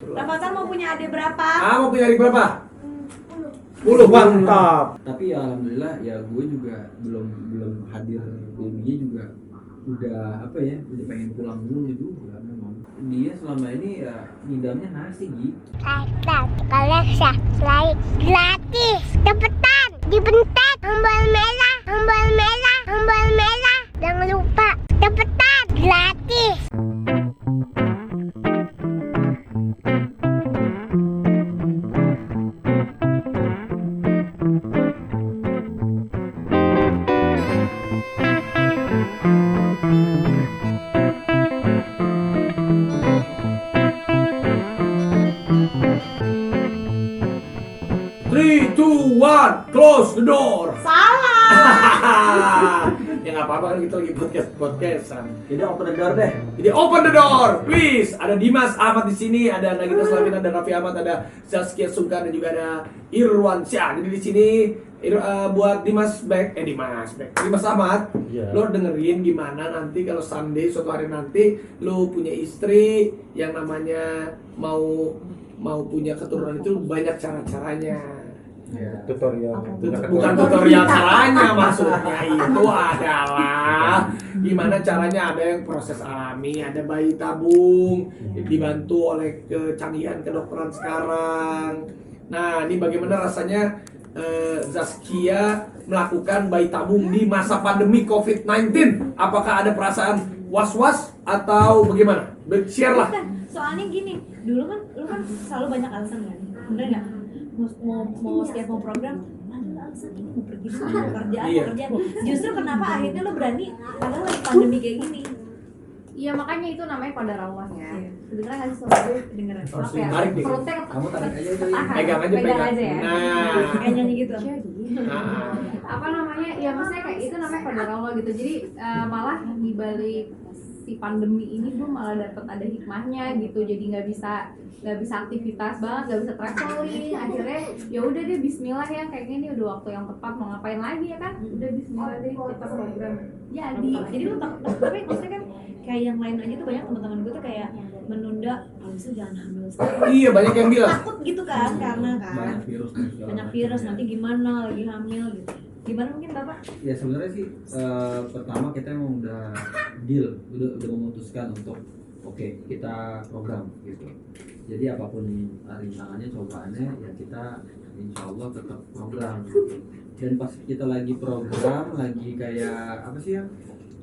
Rafathar mau punya adik berapa? Mau punya adik berapa? 10. Mantap. Tapi ya alhamdulillah ya gue juga belum hadir babynya juga udah udah pengen pulang dulu juga memang. Dia selama ini ya ngidamnya nasi gitu. Kalian subscribe gratis, cepetan dibentak tombol merah, jangan lupa cepetan gratis. Three, two, one, close the door. Salah. Ya nggak apa-apa kan kita lagi podcastan. Jadi open the door deh. Jadi open the door, please. Ada Dimas Ahmad di sini, ada Nagita Slavina, ada Raffi Ahmad, ada Zaskia Sungkar dan juga ada Irwan Syah. Jadi di sini buat Dimas Ahmad, Iya. lo dengerin gimana nanti kalau someday suatu hari nanti lo punya istri yang namanya mau punya keturunan itu banyak cara-caranya. Tutorial. Bukan tutorial caranya, maksudnya itu adalah gimana caranya, ada yang proses alami, ada bayi tabung dibantu oleh kecanggihan kedokteran sekarang. Nah, ini bagaimana rasanya Zaskia melakukan bayi tabung di masa pandemi COVID-19? Apakah ada perasaan was-was atau bagaimana? Share lah. Soalnya gini, dulu kan lu kan selalu banyak alasan kan, bener nggak? Mau setiap mau program, ada alasan ini mau pergi dulu, mau kerjaan. Justru kenapa akhirnya lu berani padahal lagi pandemi kayak gini? Iya makanya itu namanya qadar Allah ya. Iya. Kedengeran nggak sih sobat? Kedengeran. Maaf ya. Tarik deh. Perutnya Kamu tarik aja itu. Pegang aja. aja ya. Nah, Kayak nyanyi gitu. nah. Apa namanya? Ya maksudnya kayak itu namanya qadar Allah gitu. Jadi malah di balik si pandemi ini gue malah dapet ada hikmahnya gitu. Jadi nggak bisa aktivitas banget, nggak bisa traveling. Akhirnya ya udah deh Bismillah ya, kayaknya ini udah waktu yang tepat, mau ngapain lagi ya kan? Udah Bismillah deh kita program. Jadi lu tapi maksudnya kan kayak yang lain aja tuh banyak teman-teman gue tuh kayak menunda, kalau bisa jangan hamil sekarang. Iya, banyak yang bilang. Takut gitu kan, karena kan Banyak virus nanti gimana lagi hamil gitu. Gimana mungkin Bapak? Ya sebenarnya sih pertama kita emang udah deal, udah memutuskan untuk oke, kita program gitu. Jadi apapun rintangannya, cobaannya ya kita insya Allah tetap program gitu. Dan pas kita lagi program, lagi kayak apa sih ya?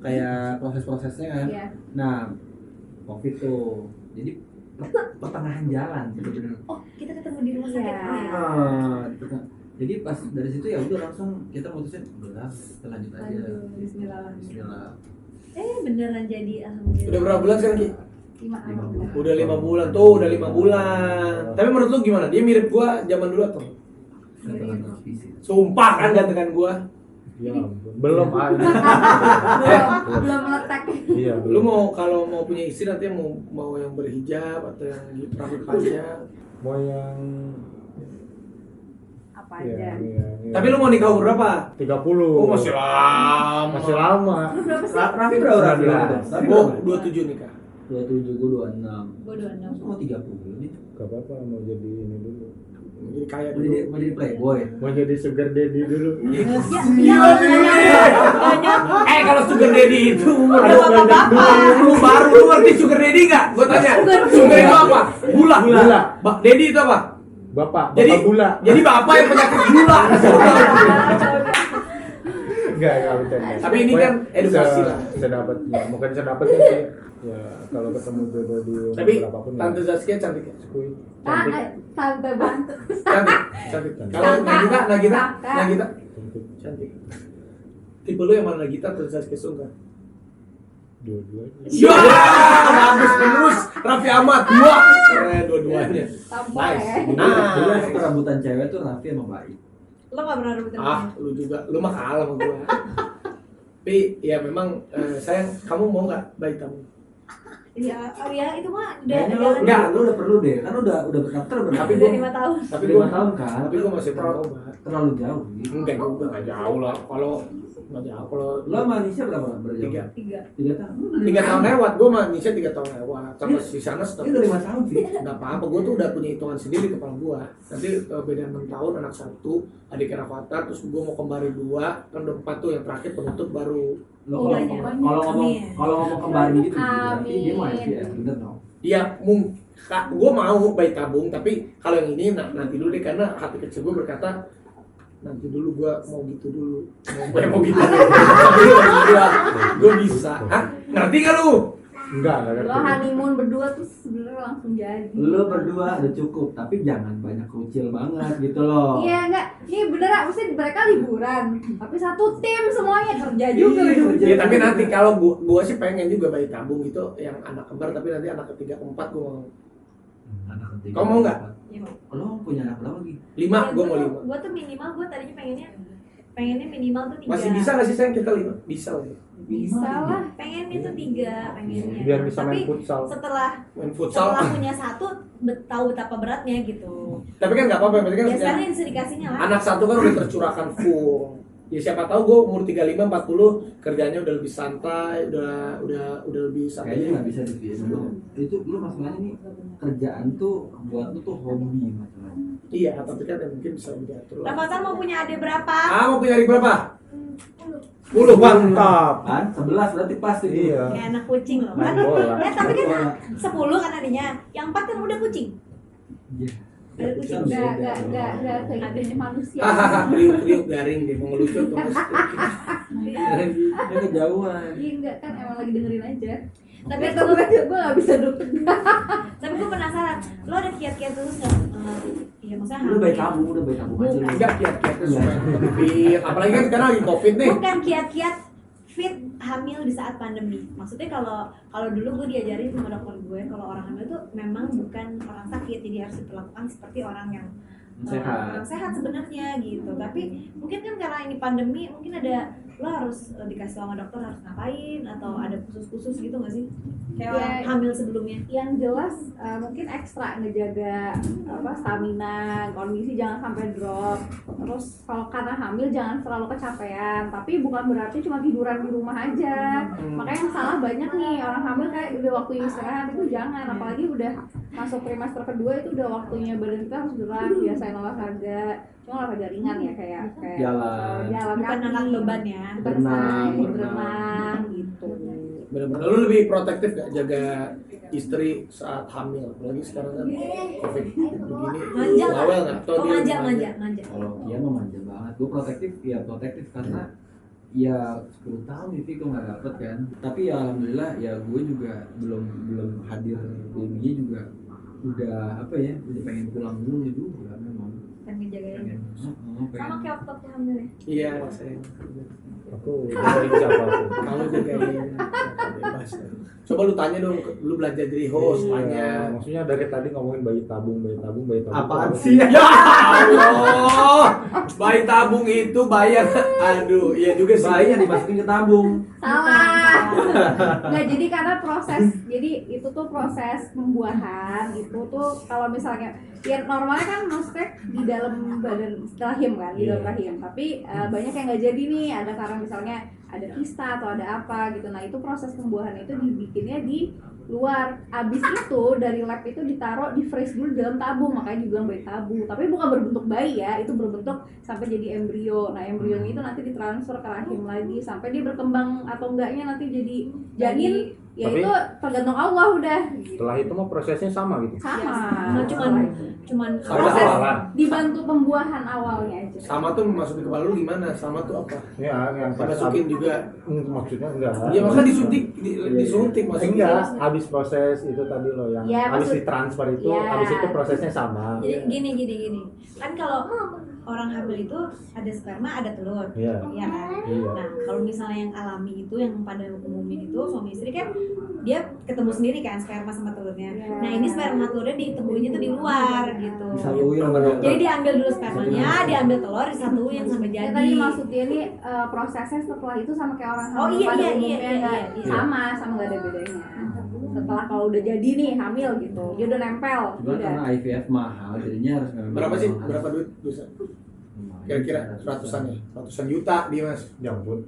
Kayak proses-prosesnya kan. Iya. Nah, Covid tuh. Jadi pertengahan jalan bener-bener. Oh, kita ketemu di rumah sakit. Iya. Jadi pas dari situ ya udah langsung kita mutusin udah kita lanjut aja. Aduh, Bismillah. Bismillah. Beneran jadi alhamdulillah. Udah berapa bulan sekarang, Ki? 5 Udah 5 bulan tuh, udah 5 bulan. Tapi menurut lu gimana? Dia mirip gua zaman dulu atau? Gantengan televisi. Sumpah kan gantengan gua. Ya ampun. Belum ada. belum meletak. Iya, Lu belum. kalau mau punya istri nanti mau yang berhijab atau yang rambut panjang. Mau yang Apa ya, aja? ya. Tapi lu mau nikah umur berapa? 30. Oh, masih lama. Masih lama. Lu berapa sih? Raffi berapa? Raffi 19. Oh, 27 nikah. 27, gua 26. Gue 26. Mau 30 nih. Gak apa-apa, mau jadi ini dulu. Jadi kaya Mau dulu. jadi playboy. Mau jadi sugar daddy dulu. Iya, banyak. Kalau sugar daddy itu umur Udah bapak-bapak. lu baru, lu ngerti sugar daddy enggak? Gua tanya. Sugar itu apa? Gula. Gula. Daddy itu apa? Bapak gula. Jadi bapak yang penyakit gula. Enggak bercanda. Tapi ini kan edukasi lah. Sedapat, ya mungkin sedapat sih. Ya kalau ketemu jodoh di umur Tapi berapapun Tante Zaskia cantik ya? Kui. Cantik. Tante bantu. Cantik. Kalau Nagita. Cantik. Cantik. Tipe lu yang mana, Nagita atau Zaskia Sungkar? Dua-duanya. Ya, bagus terus. Raffi Ahmad 2. Keren dua-duanya. Tampol Nice. ya. Dulu Nah, yang rebutan cewek tuh Raffi emang baik. Lo gak pernah rebutin lu juga. Lu mah kalah sama gua. Tapi ya memang sayang, kamu mau enggak bayi tamu? Ya, itu mah Kayaknya lu jalan. enggak, lu udah perlu deh. Kan udah berdaftar berapa? Tapi Udah gua- 5 tahun. Tapi 5 gua tahun kan. Tapi gua masih mau coba. Terlalu jauh gitu. Enggak juga, enggak jauh lah. Kalau nggak jauh. Kalau Lo sama Nisha berapa berjauh? 3 3 tahun. 3 tahun lewat, gue sama Nisha 3 tahun lewat. Sama si Sanas Ini udah 5 tahun sih. nggak apa-apa, gue tuh udah punya hitungan sendiri di kepala gue. Nanti beda 6 tahun, anak 1, adik Rafathar, terus gue mau kembarin 2, kan udah 4 tuh, yang terakhir penutup baru. Lo Oh, banyak. kalau ngomong kembarin gitu, berarti dia mau Amin. IVF, bener dong? Iya, gue mau bayi tabung, tapi kalau yang ini nanti dulu deh, karena hati kecil gue berkata nanti dulu gue mau gitu dulu, mau gitu gue bisa. Ngerti gak lu? Enggak Lo ngerti. honeymoon berdua tuh sebenarnya langsung jadi. Lo berdua udah cukup, tapi jangan banyak kucil banget gitu loh. Iya enggak, ini beneran, maksudnya mereka liburan, tapi satu tim semuanya kerja juga gitu. Iya, tapi nanti kalau gue sih pengen juga bayi tabung gitu, yang anak kembar, tapi nanti anak ketiga keempat gue mau. Anak ketiga. Kamu mau nggak? Iya, mau. Lo punya anak berapa lagi? 5, gue mau 5. Gue tuh minimal, gue tadinya pengennya minimal tuh 3. Masih bisa nggak sih sayang kita 5? Bisa lah ya. Bisa lah. Pengennya tuh 3, pengennya. Biar bisa Tapi main futsal. setelah Main futsal. punya 1, tahu betapa beratnya gitu. Tapi kan nggak apa-apa, berarti kan Ya sekarang yang sedikasinya lah. anak 1 kan udah tercurahkan full. Ya siapa tahu gue umur 35 40 kerjanya udah lebih santai, udah lebih santai. Kayaknya nggak bisa dibiasain lo. Itu lo masalahnya nih, kerjaan tuh buat lo tuh hobi masalahnya. Iya, tapi kan ya mungkin bisa lebih diatur lah. Rafathar mau punya adik berapa? Mau punya adik berapa? 10 bang. Mantap. Kan 11 berarti pas itu. Iya. Kayak anak kucing loh. Main Kan? bola. Ya tapi kan Bola. 10 kan adanya. Yang 4 kan udah kucing. Iya. Ada kucing. Enggak kayak manusia. Hahaha, kriuk garing deh, mau ngelucu tuh. Dia kejauhan. Iya enggak kan emang lagi dengerin aja. Tapi Tapi gue gak bisa duduk tegak. Tapi gue penasaran, lo ada kiat-kiat terus nggak? Iya maksudnya Udah baik tabung aja lu. Enggak kiat-kiatnya supaya fit. Apalagi kan sekarang lagi covid nih. Bukan kiat-kiat fit hamil di saat pandemi. Maksudnya kalau dulu gue diajarin sama dokter gue kalau orang hamil tuh memang bukan orang sakit, jadi harus diperlakukan seperti orang yang Sehat. orang sehat sebenarnya gitu. Tapi mungkin kan karena ini pandemi, mungkin ada lo harus dikasih sama dokter harus ngapain atau ada khusus-khusus gitu nggak sih? Kayak Ya, orang hamil sebelumnya. Yang jelas mungkin ekstra ngejaga stamina, kondisi jangan sampai drop. Terus kalau karena hamil jangan terlalu kecapean, tapi bukan berarti cuma tiduran di rumah aja. Makanya yang salah banyak nih orang hamil kayak udah waktunya istirahat, itu jangan. Apalagi udah masuk trimester kedua itu udah waktunya badan kita harus gerak, biasain olahraga. Cuma olahraga ringan ya kayak Jalan. jalan Bukan kaki, angkat beban ya. Berenang. berenang gitu. Bener-bener lu lebih protektif gak jaga istri saat hamil? Apalagi sekarang kan covid begini. Manja nggak? Bawel nggak? Atau Oh dia manja. Kalau dia mah manja banget. Gue protektif karena ya 10 tahun itu gue nggak dapet kan. Tapi ya alhamdulillah ya gue juga belum hadir babynya juga udah udah pengen pulang dulu juga memang. Kan ngejagain. Sama Pengen. kayak waktu hamil ya. Iya, saya. Aku dari siapa aku? Kamu jagain bebas. Coba lu tanya dong, lu belajar jadi host, Iya, tanya. maksudnya dari tadi ngomongin bayi tabung. Apaan Apa sih? Ya Allah, bayi tabung itu bayar. Aduh, iya juga sih. Bayi yang dimasukin ke tabung. Salah. Nggak, jadi karena jadi itu tuh proses pembuahan itu tuh kalau misalnya ya normalnya kan maksudnya di dalam badan rahim kan, di dalam rahim. Tapi banyak yang nggak jadi nih, ada karena misalnya ada kista atau ada apa gitu. Nah itu proses pembuahan itu dibikinnya di luar. Abis itu dari lab itu ditaruh di freeze dulu dalam tabung, makanya dibilang bayi tabung. Tapi bukan berbentuk bayi ya, itu berbentuk sampai jadi embrio. Nah embrionya itu nanti ditransfer ke rahim lagi sampai dia berkembang atau enggaknya nanti jadi janin. Ya Tapi- itu tergantung Allah udah. Setelah itu mah prosesnya sama gitu. Sama. Cuman Sama proses awalan. dibantu pembuahan awalnya aja. Sama tuh masukin ke kepala lu gimana? Sama tuh apa? Ya, yang pas Masukin juga. maksudnya enggak. Ya makanya disuntik, disuntik maksudnya. Enggak, habis proses itu tadi loh yang Ya, habis maksud- ditransfer itu, Ya. habis itu prosesnya sama. Jadi gini. Kan kalau orang hamil itu ada sperma, ada telur. Iya. Iya kan? Iya. Nah, kalau misalnya yang alami itu yang pada umumnya itu suami istri kan dia ketemu sendiri kan sperma sama telurnya. Iya. Nah, ini sperma telurnya ditemuinnya tuh di luar gitu. Disatuin sama dokter. Jadi diambil dulu spermanya, diambil telur, disatuin sampai Ya, jadi. tadi maksudnya ini prosesnya setelah itu sama kayak orang hamil Oh, iya, pada iya, umumnya iya, nggak iya, iya. sama nggak ada bedanya. Setelah kalau udah jadi nih hamil gitu, dia udah nempel, Cuma udah. karena IVF mahal, jadinya harus memang Berapa sih? Berapa duit bisa? Lumayan. Kira-kira ratusan juta dia Mas. Ya ampun.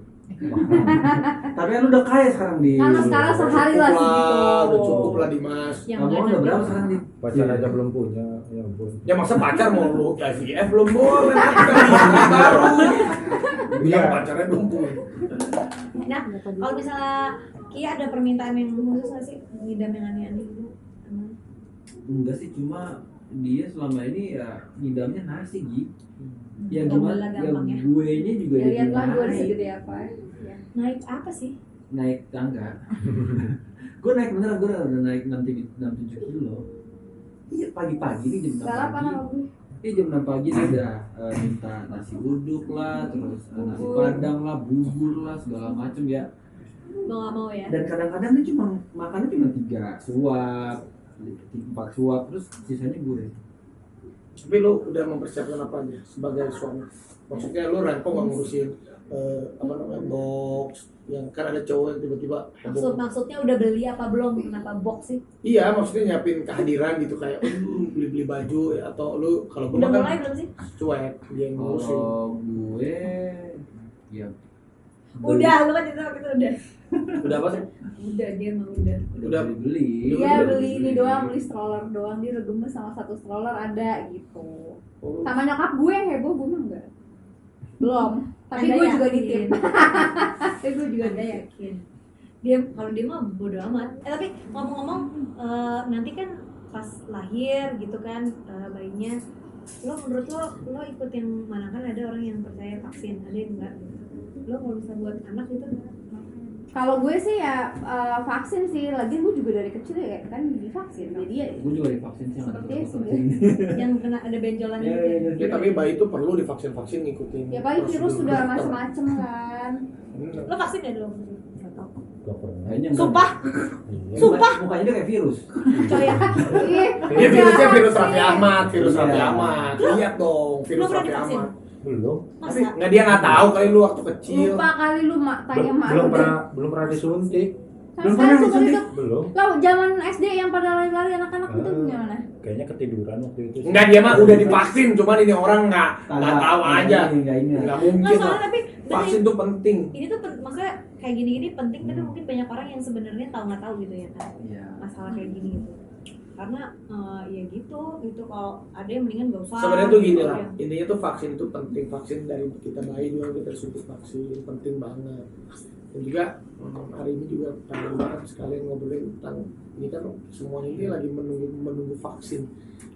Tapi kan udah kaya sekarang di. Karena sekarang sehari lah segitu. Udah cukup lah Dimas. Yang Kamu udah berapa sekarang di? Pacar aja belum punya. Ya ampun. Ya masa pacar mau lu IVF belum boleh baru. Bilang pacarnya belum punya. Nah, kalau misalnya Kia ada permintaan yang khusus nggak sih ngidam yang aneh-aneh gitu? Enggak sih, cuma dia selama ini ya ngidamnya nasi gitu. Ya Gampang gimana? lah, Ya gampang ya. gue nya juga Ya jadi lihatlah gue naik. segede apa. Ya. Naik apa sih? Naik tangga. Gue naik beneran, gue udah naik 6-7 kilo. Iya pagi-pagi nih jam 6 Balapan pagi. sama gue. Iya jam 6 pagi nih udah minta nasi uduk lah, terus nasi padang lah, bubur lah, segala macem ya. Mau nggak mau ya? Dan kadang-kadang dia cuma makannya cuma 3 suap, 4 suap, terus sisanya gue. Tapi lu udah mempersiapkan apa aja sebagai suami? Maksudnya lu rempong nggak ngurusin box yang kan ada cowok yang tiba-tiba Maksudnya udah beli apa belum? Kenapa box sih? iya maksudnya nyiapin kehadiran gitu kayak beli baju ya, atau lu kalau gue Udah kan mulai belum sih? cuek dia yang ngurusin. Kalau gue ya Udah, lu kan cerita waktu itu udah. Udah apa sih? Udah dia mau udah. Udah beli. Iya beli ini doang, beli stroller doang, dia udah gemes sama 1 stroller ada gitu. Oh. Sama nyokap gue yang heboh, gue mah enggak. Belum. Tapi Anda gue juga yakin? nitip. Tapi gue juga Anda yakin? Dia kalau dia mah bodo amat. Tapi ngomong-ngomong nanti kan pas lahir gitu kan bayinya, menurut lo ikut yang mana? Kan ada orang yang percaya vaksin, ada yang enggak gitu. Lo kalau bisa buat anak gitu Kalau gue sih ya vaksin sih, lagian gue juga dari kecil ya kan divaksin, jadi ya Gue juga divaksin sih. Seperti itu. yang kena ada benjolan Iya, gitu. iya, Ya, tapi bayi itu perlu divaksin ngikutin. ya paling virus prosedur sudah dokter. macem-macem kan. Lo vaksin ya dulu? Gak pernah. Kayaknya Sumpah, Iya. Sumpah. Mukanya dia kayak virus. coy ya. Iya. Dia virusnya virus Raffi Ahmad, virus Iya. Raffi Ahmad. Lihat dong, virus Lo pernah Raffi divaksin? Ahmad. Belum. Tapi Masa? nggak dia nggak tahu kali lu waktu kecil. Lupa kali lu tanya mak. Belum pernah disuntik. Belum pernah pernah disuntik? itu. Belum. Lo zaman SD yang pada lari-lari anak-anak itu Ah. gimana? Kayaknya ketiduran waktu itu. Enggak, dia mah udah divaksin, cuman ini orang nggak tahu aja. Enggak ingat. Nggak Nggak mungkin soalnya lah. tapi Vaksin tuh penting. ini tuh maksudnya kayak gini-gini penting tapi mungkin banyak orang yang sebenarnya tahu nggak tahu gitu ya kan Iya. masalah kayak gini gitu karena ya gitu kalau ada yang mendingan gak usah Sebenarnya tuh gini gitu lah, ya. intinya tuh vaksin itu penting. Vaksin dari kita bayi juga kita suntik vaksin, penting banget. Dan juga hari ini juga pengen banget sekalian ngobrolin tentang ini kan semuanya ini lagi menunggu vaksin.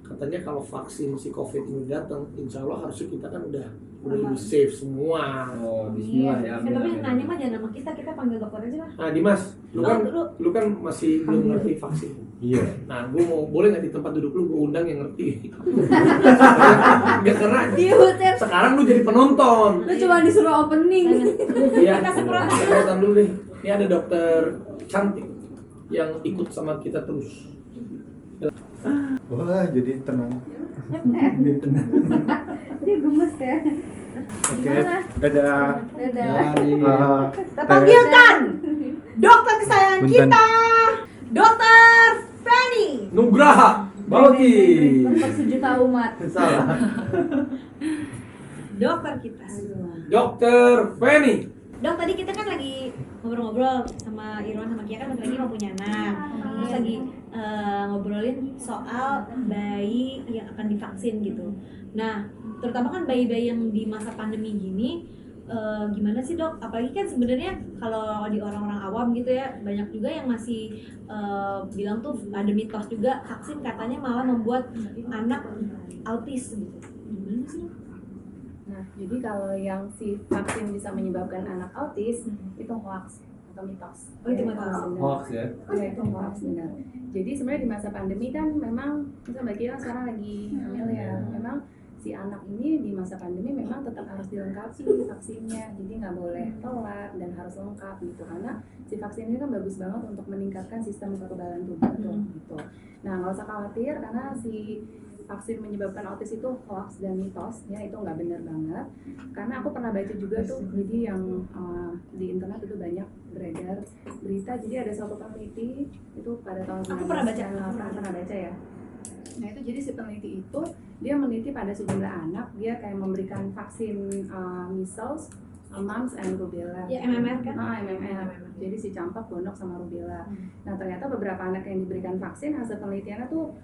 Katanya kalau vaksin si COVID ini datang, insya Allah harusnya kita kan udah lebih safe semua. Oh, bismillah ya. Tapi nanya mah jangan nama kita panggil dokter aja lah. Nah Dimas, Lu- lu kan masih belum ngerti vaksin. Iya. Nah, gue mau boleh nggak di tempat duduk lu gue undang yang ngerti? Nggak karena Diutir. sekarang lu jadi penonton. Lu cuma disuruh opening. Iya, Kasih protes. penonton dulu deh. Ini ada dokter cantik yang ikut sama kita terus. Wah, jadi tenang. Dia gemes ya. Oke. Gimana? Dadah. Dadah. Kita panggilkan dokter kesayangan Punten. kita, Dokter Fanny. Nugraha. Bauti. Untuk 1 juta umat. Salah. Dokter kita. Dokter Fanny. Dok, tadi kita kan lagi ngobrol-ngobrol sama Irwan sama Kia kan bentar lagi mau punya anak. Terus lagi ngobrolin soal bayi yang akan divaksin gitu. Nah, terutama kan bayi-bayi yang di masa pandemi gini, gimana sih dok? Apalagi kan sebenarnya kalau di orang-orang awam gitu ya, banyak juga yang masih bilang tuh ada mitos juga vaksin katanya malah membuat anak autis gitu. Gimana sih dok? Nah, jadi kalau yang si vaksin bisa menyebabkan anak autis itu hoax atau mitos. Oh, itu Ya, mitos. benar. Hoax ya. Ya, itu hoax benar. Jadi sebenarnya di masa pandemi kan memang misalnya Mbak Kira sekarang lagi hamil ya. Memang si anak ini di masa pandemi memang tetap harus dilengkapi vaksinnya. Jadi nggak boleh telat dan harus lengkap gitu. Karena si vaksin ini kan bagus banget untuk meningkatkan sistem kekebalan tubuh tuh, gitu. Nah, nggak usah khawatir karena si vaksin menyebabkan autis itu hoax dan mitos ya, itu nggak benar banget karena aku pernah baca juga tuh, jadi yang di internet itu banyak beredar berita, jadi ada suatu peneliti itu pada tahun Aku pernah baca. 1998 pernah baca ya. Nah itu jadi si peneliti itu dia meneliti pada sejumlah anak, dia kayak memberikan vaksin measles, mumps and rubella. Ya MMR kan? MMR. Jadi si campak, gondok sama rubella. Nah ternyata beberapa anak yang diberikan vaksin hasil penelitiannya tuh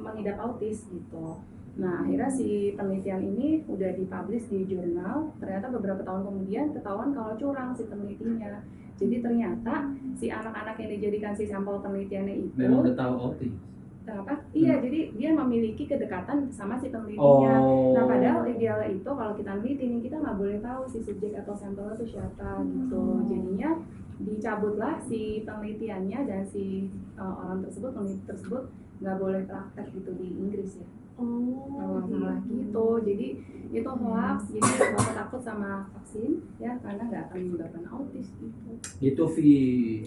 mengidap autis gitu. Nah akhirnya si penelitian ini udah dipublish di jurnal. Ternyata beberapa tahun kemudian ketahuan kalau curang si penelitinya. Jadi ternyata si anak-anak yang dijadikan si sampel penelitiannya itu Memang udah tahu autis. Kenapa? Iya, jadi dia memiliki kedekatan sama si penelitinya. Nah, padahal idealnya itu kalau kita neliti nih, kita nggak boleh tahu si subjek atau sampelnya itu siapa gitu. Jadinya dicabutlah si penelitiannya dan si orang tersebut, peneliti tersebut nggak boleh praktek gitu di Inggris ya. Malah gitu. Jadi itu hoax. Jadi bapak takut sama vaksin ya karena nggak akan menyebabkan autis gitu. Gitu Vi.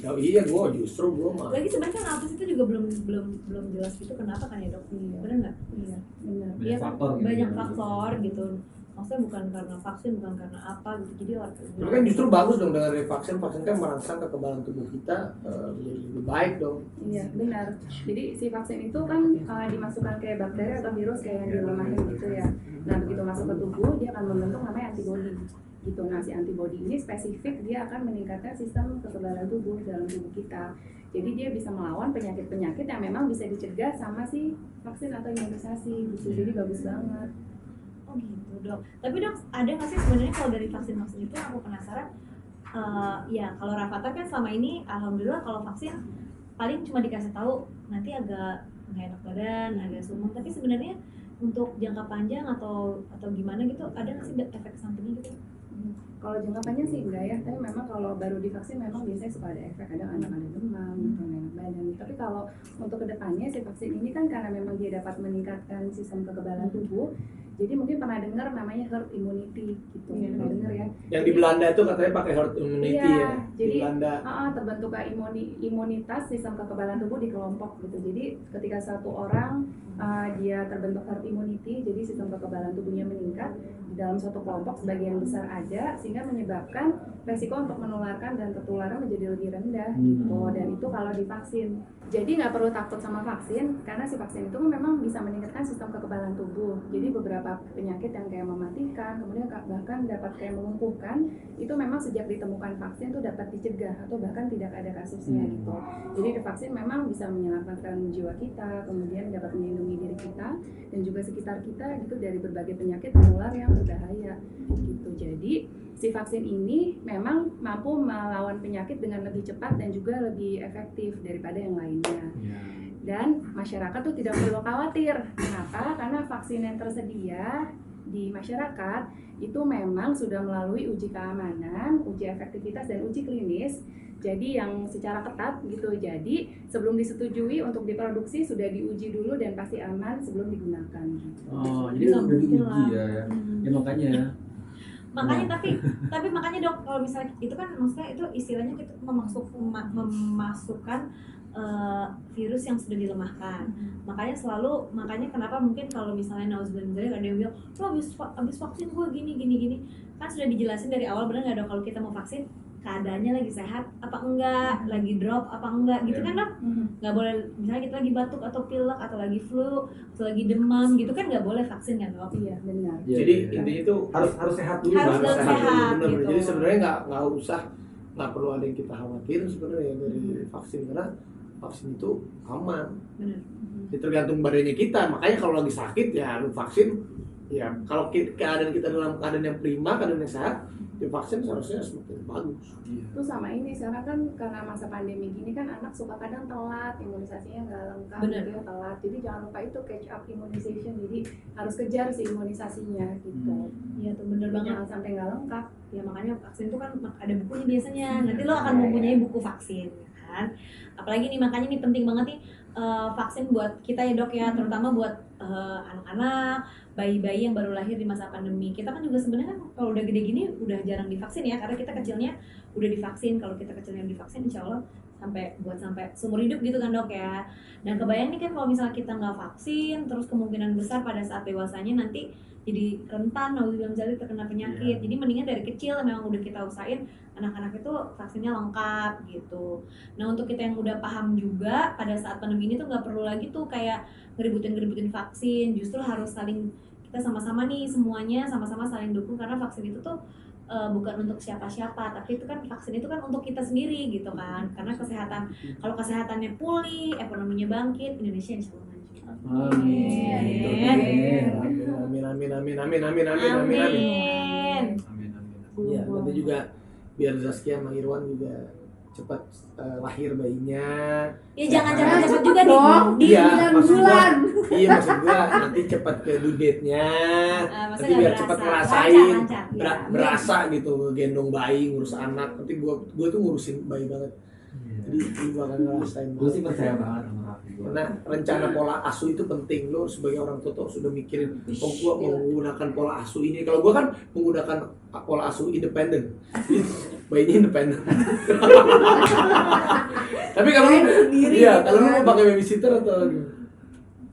Oh iya, gue mah. Lagi sebenarnya kan autis itu juga belum jelas gitu kenapa kan ya dok? Benar nggak? Iya. Benar. Iya kan faktor gitu. banyak faktor gitu. Maksudnya bukan karena vaksin, bukan karena apa gitu. Jadi Tapi kan justru bagus dong dengan vaksin kan merangsang kekebalan tubuh kita menjadi lebih baik dong. Iya benar. Jadi si vaksin itu kan dimasukkan kayak bakteri atau virus kayak yang dilemahin gitu ya. Nah begitu masuk ke tubuh dia akan membentuk namanya antibodi gitu. Nah si antibodi ini spesifik dia akan meningkatkan sistem kekebalan tubuh dalam tubuh kita. Jadi dia bisa melawan penyakit-penyakit yang memang bisa dicegah sama si vaksin atau imunisasi gitu. Jadi bagus banget. oh gitu dok. Tapi dok ada nggak sih sebenarnya kalau dari vaksin itu aku penasaran. Ya kalau Rafathar kan selama ini alhamdulillah kalau vaksin paling cuma dikasih tahu nanti agak nggak enak badan, agak sumeng. Tapi sebenarnya untuk jangka panjang atau gimana gitu ada nggak sih efek sampingnya gitu? Kalau jangka panjang sih enggak ya, tapi memang kalau baru divaksin memang biasanya suka ada efek, kadang anak ada demam, gitu, nggak enak badan. Tapi kalau untuk kedepannya si vaksin ini kan karena memang dia dapat meningkatkan sistem kekebalan tubuh, jadi mungkin pernah dengar namanya herd immunity gitu, pernah dengar ya? Yang di Belanda itu katanya pakai herd immunity Iya, ya. Di jadi Belanda. terbentuknya imunitas sistem kekebalan tubuh di kelompok gitu. Jadi ketika satu orang dia terbentuk herd immunity, jadi sistem kekebalan tubuhnya meningkat di dalam suatu kelompok sebagian besar ada, sehingga menyebabkan resiko untuk menularkan dan tertularnya menjadi lebih rendah gitu. Dan itu kalau divaksin. Jadi nggak perlu takut sama vaksin karena si vaksin itu memang bisa meningkatkan sistem kekebalan tubuh. Jadi beberapa penyakit yang kayak mematikan, kemudian bahkan dapat kayak melumpuhkan, itu memang sejak ditemukan vaksin itu dapat dicegah atau bahkan tidak ada kasusnya gitu. Jadi vaksin memang bisa menyelamatkan jiwa kita, kemudian dapat melindungi diri kita dan juga sekitar kita gitu dari berbagai penyakit menular yang berbahaya gitu. Jadi si vaksin ini memang mampu melawan penyakit dengan lebih cepat dan juga lebih efektif daripada yang lainnya. Dan masyarakat tuh tidak perlu khawatir. Kenapa? Karena vaksin yang tersedia di masyarakat itu memang sudah melalui uji keamanan, uji efektivitas dan uji klinis. Jadi yang secara ketat gitu. Jadi sebelum disetujui untuk diproduksi sudah diuji dulu dan pasti aman sebelum digunakan. Gitu. Oh, jadi udah diuji ya. Ya makanya. Makanya tapi makanya dok kalau misalnya itu kan maksudnya itu istilahnya kita memasukkan virus yang sudah dilemahkan. Makanya kenapa mungkin kalau misalnya nauzubillah ada yang bilang lo habis vaksin gue gini kan sudah dijelasin dari awal, benar nggak dok kalau kita mau vaksin keadaannya lagi sehat apa enggak, lagi drop apa enggak gitu kan dok. Nggak boleh misalnya kita lagi batuk atau pilek atau lagi flu atau lagi demam gitu kan nggak boleh vaksin kan dok. Iya benar. Jadi intinya itu harus sehat dulu. Harus sehat, benar. gitu. Jadi sebenarnya nggak perlu ada yang kita khawatir sebenarnya dari vaksin karena vaksin itu aman. Benar. Jadi tergantung badannya kita. Makanya kalau lagi sakit ya lu vaksin. Ya kalau keadaan kita dalam keadaan yang prima, keadaan yang sehat, ya vaksin seharusnya semakin bagus. Terus sama ini sekarang kan karena masa pandemi gini kan anak suka kadang telat, imunisasinya nggak lengkap gitu ya, telat. Jadi jangan lupa itu catch up immunization. Jadi harus kejar si imunisasinya gitu. Iya tuh bener banget. Jangan sampai nggak lengkap. Ya makanya vaksin itu kan ada bukunya biasanya. Nanti lo akan mempunyai buku vaksin kan. Apalagi nih makanya nih penting banget nih vaksin buat kita ya dok ya, terutama buat anak-anak, bayi-bayi yang baru lahir di masa pandemi. Kita kan juga sebenarnya kan kalau udah gede gini udah jarang divaksin ya, karena kita kecilnya udah divaksin. Kalau kita kecilnya divaksin insya Allah sampai seumur hidup gitu kan dok ya. Dan kebayang nih kan kalau misalnya kita nggak vaksin, terus kemungkinan besar pada saat dewasanya nanti jadi rentan, nauzubillah terkena penyakit. Jadi mendingan dari kecil memang udah kita usahain anak-anak itu vaksinnya lengkap gitu. Nah untuk kita yang udah paham juga pada saat pandemi ini tuh nggak perlu lagi tuh kayak ngeributin vaksin, justru harus saling kita sama-sama nih semuanya sama-sama saling dukung karena vaksin itu tuh bukan untuk siapa-siapa, tapi itu kan vaksin itu kan untuk kita sendiri gitu kan. Karena kalau kesehatannya pulih, ekonominya bangkit, Indonesia insya Allah maju. Amin. Ya, nanti juga biar Zaskia sama Irwan juga cepat lahir bayinya. Ya jangan cepat juga nih. Di Iya, 9 maksud gua- bulan. Iya maksud gua nanti cepat ke due date-nya. Maksudnya Nanti biar nggak cepat berasa. ngerasain Lancar. Ya. berasa gitu gendong bayi, ngurus anak. Nanti gua tuh ngurusin bayi banget. Jadi gua akan ngerasain. Gue sih percaya banget sama Raffi. Karena rencana pola asuh itu penting. Lo sebagai orang tua tuh sudah mikirin, oh gua mau menggunakan pola asuh ini. Kalau gua kan menggunakan pola asuh independen. Bayinya independen. Tapi kalau sendiri iya, gitu kalau lu kan. mau pakai babysitter atau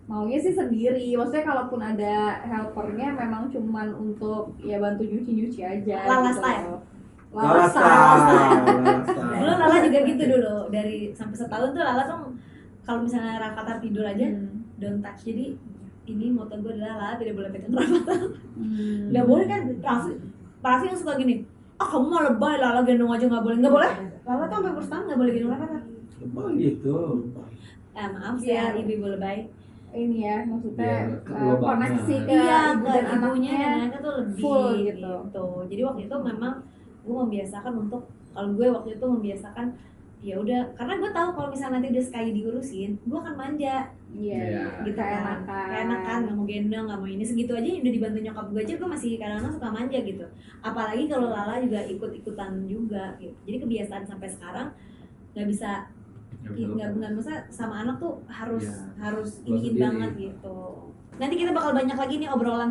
Maunya sih sendiri, maksudnya kalaupun ada helpernya memang cuman untuk ya bantu nyuci aja. Lala gitu. style. Lala style. Dulu Lala juga gitu dulu, dari sampai setahun tuh Lala tuh kalau misalnya Rafathar tidur aja don't touch. Jadi ini moto gue adalah Lala tidak boleh pegang Rafathar. Nggak boleh kan? Raffi yang suka gini, kamu mau lebay, Lala gendong aja nggak boleh. Lala tuh sampai bersetahun nggak boleh gendong Rafathar. Gitu. Maaf Iya. ya ibu lebay. Ini ya maksudnya Biar keluar koneksi ke Iya, ibu ke dan ibunya anaknya dan anaknya tuh lebih full gitu. Jadi waktu itu memang gue membiasakan untuk, kalau gue waktu itu membiasakan ya udah, karena gue tahu kalau misalnya nanti udah sekali diurusin, gue akan manja. Iya, Gitu kan, enakan, nggak mau gendong, nggak mau ini, segitu aja udah dibantu nyokap gue aja, gue masih kadang-kadang suka manja gitu. Apalagi kalau Lala juga ikut-ikutan juga gitu. Jadi kebiasaan sampai sekarang nggak bisa nggak bisa sama anak tuh harus Lo iniin sendiri. banget gitu. Nanti kita bakal banyak lagi nih obrolan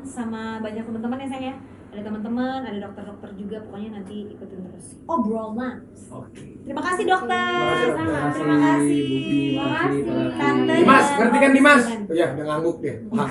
sama banyak teman-teman ya sayang ya. Ada teman-teman, ada dokter-dokter juga, pokoknya nanti ikutin terus obrolan. Oke. Terima kasih dokter. Terima kasih, Terima kasih. Bubi, Makasih. Tante. Dimas, ngerti kan Dimas? Oh ya, udah ngangguk dia. Wah.